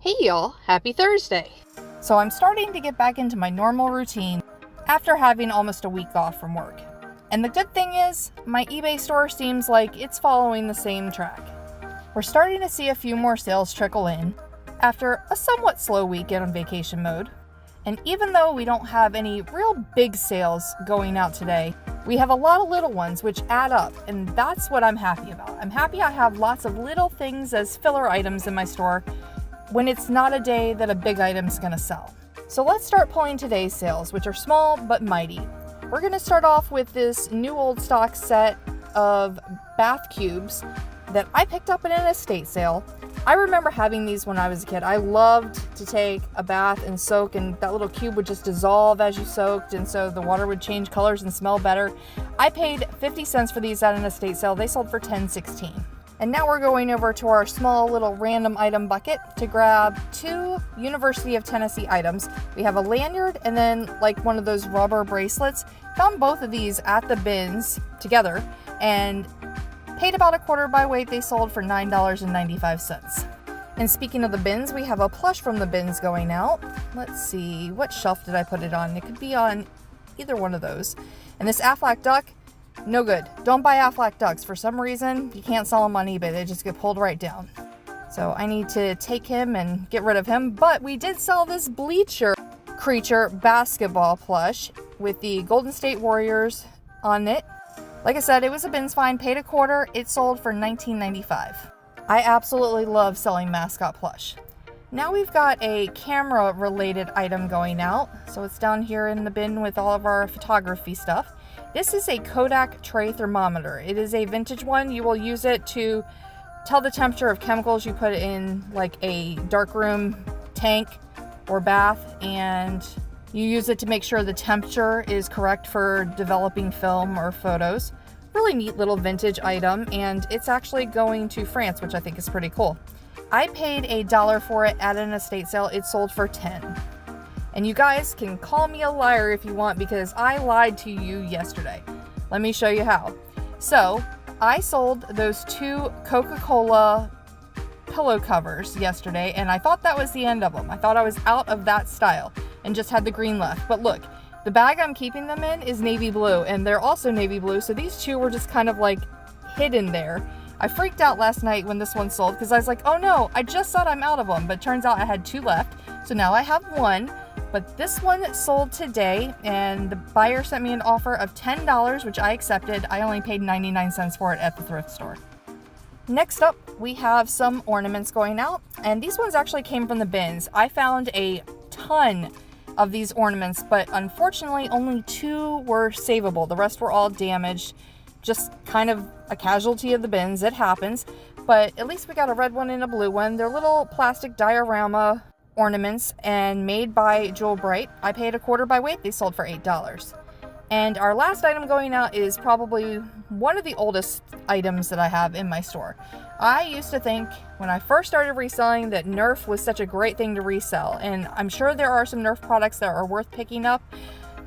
Hey y'all, happy Thursday. So I'm starting to get back into my normal routine after having almost a week off from work. And the good thing is, my eBay store seems like it's following the same track. We're starting to see a few more sales trickle in after a somewhat slow weekend on vacation mode. And even though we don't have any real big sales going out today, we have a lot of little ones which add up, and that's what I'm happy about. I'm happy I have lots of little things as filler items in my store when it's not a day that a big item's gonna sell. So let's start pulling today's sales, which are small but mighty. We're gonna start off with this new old stock set of bath cubes that I picked up in an estate sale. I remember having these when I was a kid. I loved to take a bath and soak, and that little cube would just dissolve as you soaked, and so the water would change colors and smell better. I paid 50 cents for these at an estate sale. They sold for $10.16. And now we're going over to our small little random item bucket to grab two University of Tennessee items. We have a lanyard and then like one of those rubber bracelets. Found both of these at the bins together and paid about a quarter by weight. They sold for $9.95. And speaking of the bins, we have a plush from the bins going out. Let's see, what shelf did I put it on? It could be on either one of those. And this Aflac duck, no good. Don't buy Aflac ducks. For some reason, you can't sell them on eBay. They just get pulled right down. So I need to take him and get rid of him. But we did sell this Bleacher Creature basketball plush with the Golden State Warriors on it. Like I said, it was a bins find, paid a quarter. It sold for $19.95. I absolutely love selling mascot plush. Now we've got a camera related item going out. So it's down here in the bin with all of our photography stuff. This is a Kodak tray thermometer. It is a vintage one. You will use it to tell the temperature of chemicals you put in like a darkroom tank or bath, and you use it to make sure the temperature is correct for developing film or photos. Really neat little vintage item, and it's actually going to France, which I think is pretty cool. I paid $1 for it at an estate sale. It sold for $10. And you guys can call me a liar if you want, because I lied to you yesterday. Let me show you how. So I sold those two Coca-Cola pillow covers yesterday, and I thought that was the end of them. I thought I was out of that style and just had the green left. But look, the bag I'm keeping them in is navy blue, and they're also navy blue. So these two were just kind of like hidden there. I freaked out last night when this one sold because I was like, oh no, I just thought I'm out of them. But turns out I had two left. So now I have one. But this one sold today, and the buyer sent me an offer of $10, which I accepted. I only paid 99 cents for it at the thrift store. Next up, we have some ornaments going out, and these ones actually came from the bins. I found a ton of these ornaments, but unfortunately only two were savable. The rest were all damaged, just kind of a casualty of the bins. It happens, but at least we got a red one and a blue one. They're little plastic diorama ornaments and made by Jewel Bright. I paid a quarter by weight. They sold for $8. And our last item going out is probably one of the oldest items that I have in my store. I used to think when I first started reselling that Nerf was such a great thing to resell, and I'm sure there are some Nerf products that are worth picking up,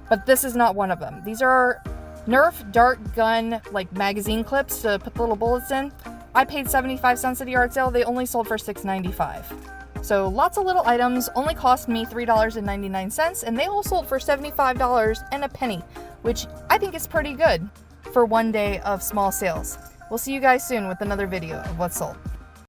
but this is not one of them. These are Nerf dart gun like magazine clips to put the little bullets in. I paid 75 cents at a yard sale. They only sold for $6.95. So lots of little items, only cost me $3.99, and they all sold for $75 and a penny, which I think is pretty good for one day of small sales. We'll see you guys soon with another video of what's sold.